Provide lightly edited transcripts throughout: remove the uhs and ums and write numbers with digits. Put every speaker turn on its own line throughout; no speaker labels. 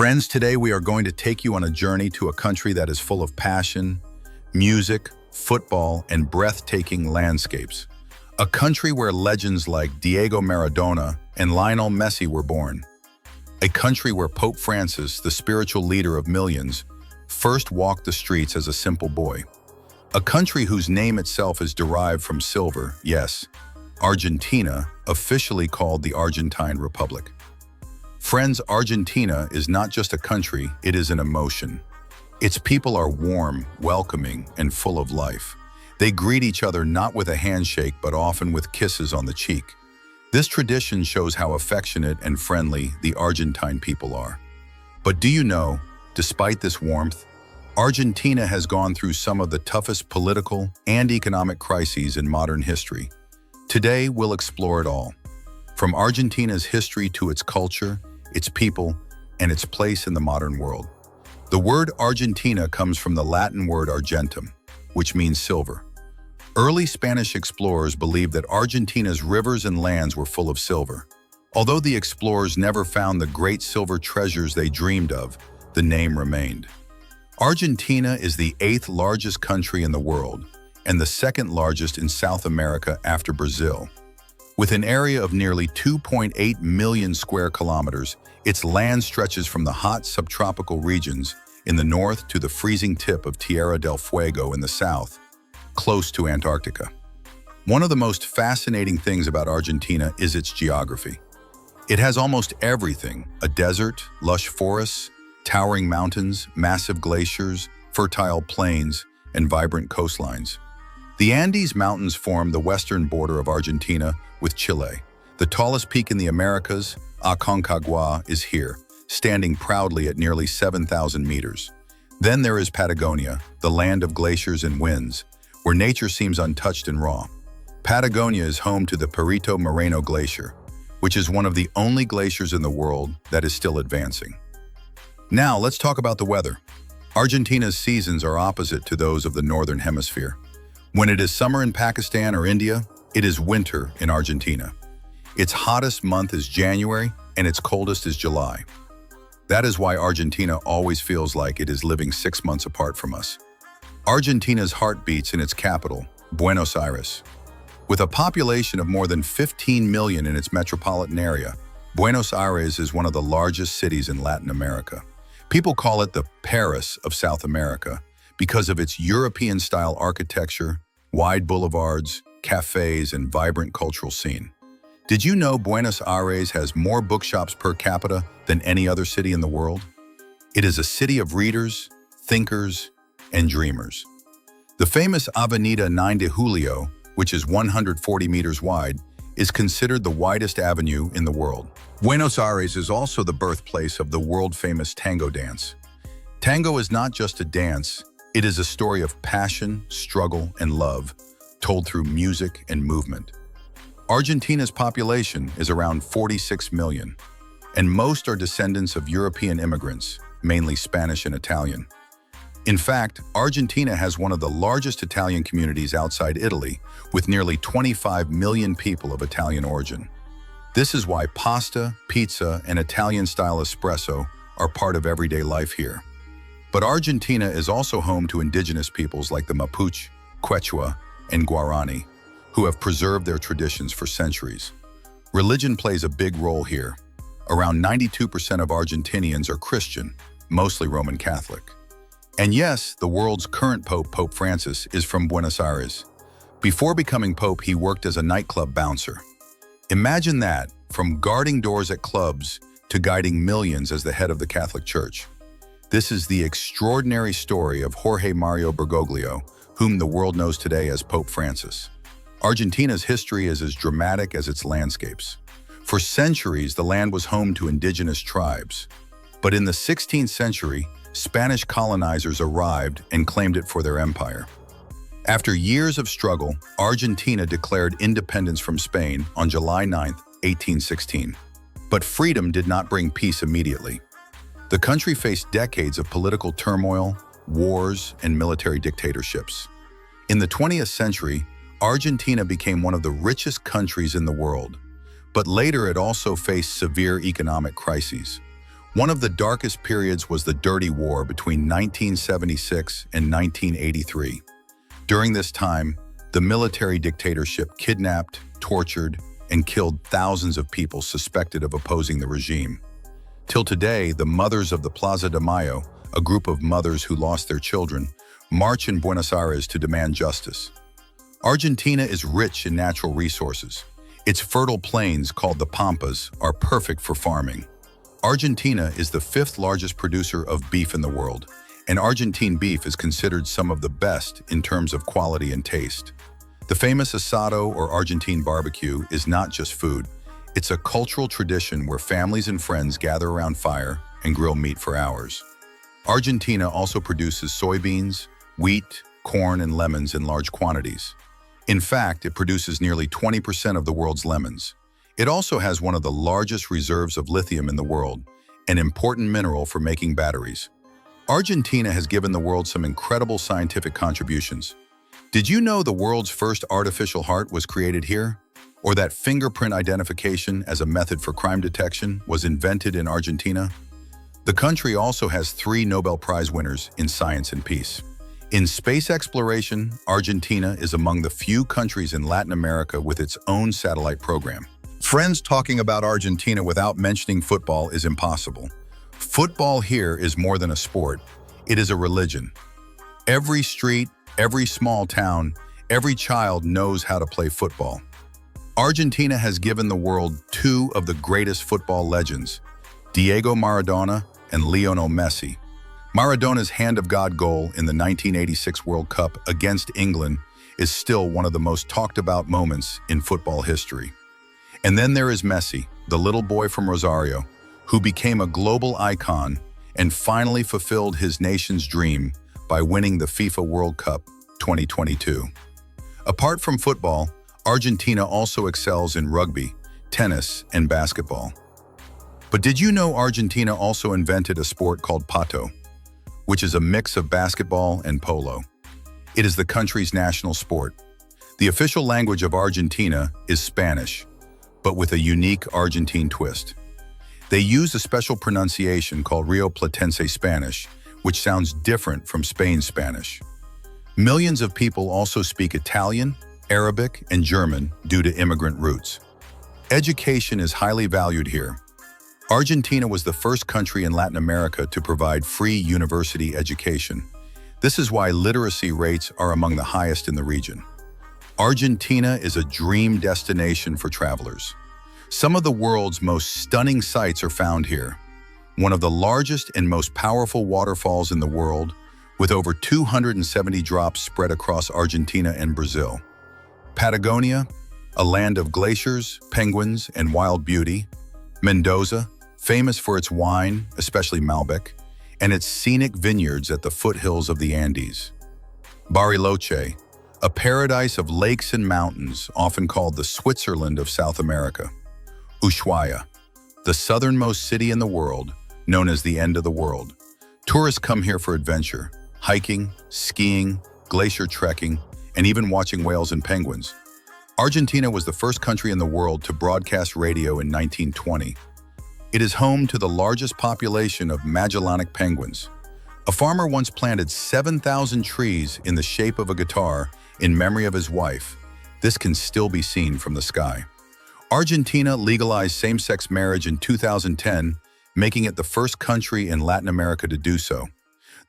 Friends, today we are going to take you on a journey to a country that is full of passion, music, football, and breathtaking landscapes. A country where legends like Diego Maradona and Lionel Messi were born. A country where Pope Francis, the spiritual leader of millions, first walked the streets as a simple boy. A country whose name itself is derived from silver, yes, Argentina, officially called the Argentine Republic. Friends, Argentina is not just a country, it is an emotion. Its people are warm, welcoming, and full of life. They greet each other not with a handshake, but often with kisses on the cheek. This tradition shows how affectionate and friendly the Argentine people are. But do you know, despite this warmth, Argentina has gone through some of the toughest political and economic crises in modern history. Today, we'll explore it all. From Argentina's history to its culture, its people, and its place in the modern world. The word Argentina comes from the Latin word argentum, which means silver. Early Spanish explorers believed that Argentina's rivers and lands were full of silver. Although the explorers never found the great silver treasures they dreamed of, the name remained. Argentina is the 8th largest country in the world and the 2nd largest in South America after Brazil. With an area of nearly 2.8 million square kilometers, its land stretches from the hot subtropical regions in the north to the freezing tip of Tierra del Fuego in the south, close to Antarctica. One of the most fascinating things about Argentina is its geography. It has almost everything: a desert, lush forests, towering mountains, massive glaciers, fertile plains, and vibrant coastlines. The Andes Mountains form the western border of Argentina with Chile. The tallest peak in the Americas, Aconcagua, is here, standing proudly at nearly 7,000 meters. Then there is Patagonia, the land of glaciers and winds, where nature seems untouched and raw. Patagonia is home to the Perito Moreno Glacier, which is one of the only glaciers in the world that is still advancing. Now, let's talk about the weather. Argentina's seasons are opposite to those of the Northern Hemisphere. When it is summer in Pakistan or India, it is winter in Argentina. Its hottest month is January, and its coldest is July. That is why Argentina always feels like it is living 6 months apart from us. Argentina's heart beats in its capital, Buenos Aires. With a population of more than 15 million in its metropolitan area, Buenos Aires is one of the largest cities in Latin America. People call it the Paris of South America because of its European-style architecture, wide boulevards, cafes, and vibrant cultural scene. Did you know Buenos Aires has more bookshops per capita than any other city in the world? It is a city of readers, thinkers, and dreamers. The famous Avenida 9 de Julio, which is 140 meters wide, is considered the widest avenue in the world. Buenos Aires is also the birthplace of the world-famous tango dance. Tango is not just a dance, it is a story of passion, struggle, and love, told through music and movement. Argentina's population is around 46 million, and most are descendants of European immigrants, mainly Spanish and Italian. In fact, Argentina has one of the largest Italian communities outside Italy, with nearly 25 million people of Italian origin. This is why pasta, pizza, and Italian-style espresso are part of everyday life here. But Argentina is also home to indigenous peoples like the Mapuche, Quechua, and Guarani, who have preserved their traditions for centuries. Religion plays a big role here. Around 92% of Argentinians are Christian, mostly Roman Catholic. And yes, the world's current pope, Pope Francis, is from Buenos Aires. Before becoming pope, he worked as a nightclub bouncer. Imagine that, from guarding doors at clubs to guiding millions as the head of the Catholic Church. This is the extraordinary story of Jorge Mario Bergoglio, whom the world knows today as Pope Francis. Argentina's history is as dramatic as its landscapes. For centuries, the land was home to indigenous tribes. But in the 16th century, Spanish colonizers arrived and claimed it for their empire. After years of struggle, Argentina declared independence from Spain on July 9, 1816. But freedom did not bring peace immediately. The country faced decades of political turmoil, wars, and military dictatorships. In the 20th century, Argentina became one of the richest countries in the world, but later it also faced severe economic crises. One of the darkest periods was the Dirty War between 1976 and 1983. During this time, the military dictatorship kidnapped, tortured, and killed thousands of people suspected of opposing the regime. Till today, the Mothers of the Plaza de Mayo, a group of mothers who lost their children, march in Buenos Aires to demand justice. Argentina is rich in natural resources. Its fertile plains, called the Pampas, are perfect for farming. Argentina is the fifth largest producer of beef in the world, and Argentine beef is considered some of the best in terms of quality and taste. The famous asado or Argentine barbecue is not just food. It's a cultural tradition where families and friends gather around fire and grill meat for hours. Argentina also produces soybeans, wheat, corn, and lemons in large quantities. In fact, it produces nearly 20% of the world's lemons. It also has one of the largest reserves of lithium in the world, an important mineral for making batteries. Argentina has given the world some incredible scientific contributions. Did you know the world's first artificial heart was created here? Or that fingerprint identification as a method for crime detection was invented in Argentina? The country also has 3 Nobel Prize winners in science and peace. In space exploration, Argentina is among the few countries in Latin America with its own satellite program. Friends, talking about Argentina without mentioning football is impossible. Football here is more than a sport. It is a religion. Every street, every small town, every child knows how to play football. Argentina has given the world 2 of the greatest football legends, Diego Maradona and Lionel Messi. Maradona's Hand of God goal in the 1986 World Cup against England is still one of the most talked about moments in football history. And then there is Messi, the little boy from Rosario, who became a global icon and finally fulfilled his nation's dream by winning the FIFA World Cup 2022. Apart from football, Argentina also excels in rugby, tennis, and basketball. But did you know Argentina also invented a sport called pato, which is a mix of basketball and polo? It is the country's national sport. The official language of Argentina is Spanish, but with a unique Argentine twist. They use a special pronunciation called Rio Platense Spanish, which sounds different from Spain Spanish. Millions of people also speak Italian, Arabic, and German due to immigrant roots. Education is highly valued here. Argentina was the first country in Latin America to provide free university education. This is why literacy rates are among the highest in the region. Argentina is a dream destination for travelers. Some of the world's most stunning sights are found here. One of the largest and most powerful waterfalls in the world, with over 270 drops spread across Argentina and Brazil. Patagonia, a land of glaciers, penguins, and wild beauty. Mendoza, famous for its wine, especially Malbec, and its scenic vineyards at the foothills of the Andes. Bariloche, a paradise of lakes and mountains, often called the Switzerland of South America. Ushuaia, the southernmost city in the world, known as the end of the world. Tourists come here for adventure, hiking, skiing, glacier trekking, and even watching whales and penguins. Argentina was the first country in the world to broadcast radio in 1920. It is home to the largest population of Magellanic penguins. A farmer once planted 7,000 trees in the shape of a guitar in memory of his wife. This can still be seen from the sky. Argentina legalized same-sex marriage in 2010, making it the first country in Latin America to do so.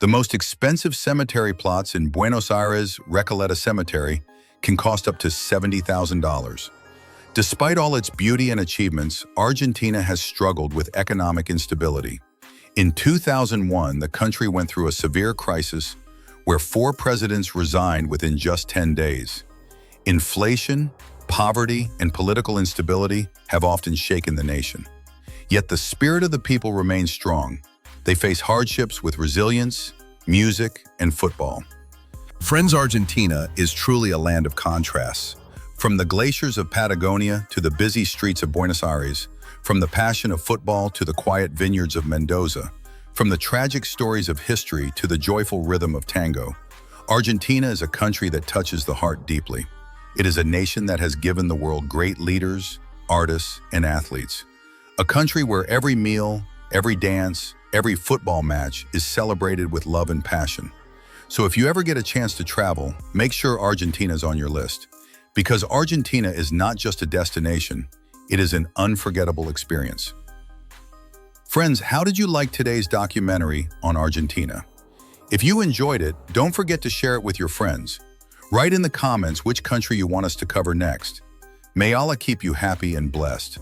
The most expensive cemetery plots in Buenos Aires, Recoleta Cemetery, can cost up to $70,000. Despite all its beauty and achievements, Argentina has struggled with economic instability. In 2001, the country went through a severe crisis where 4 presidents resigned within just 10 days. Inflation, poverty, and political instability have often shaken the nation. Yet the spirit of the people remains strong. They face hardships with resilience, music, and football. Friends, Argentina is truly a land of contrasts. From the glaciers of Patagonia to the busy streets of Buenos Aires, from the passion of football to the quiet vineyards of Mendoza, from the tragic stories of history to the joyful rhythm of tango, Argentina is a country that touches the heart deeply. It is a nation that has given the world great leaders, artists, and athletes. A country where every meal, Every dance, every football match is celebrated with love and passion. So if you ever get a chance to travel, make sure Argentina is on your list. Because Argentina is not just a destination, it is an unforgettable experience. Friends, how did you like today's documentary on Argentina? If you enjoyed it, don't forget to share it with your friends. Write in the comments which country you want us to cover next. May Allah keep you happy and blessed.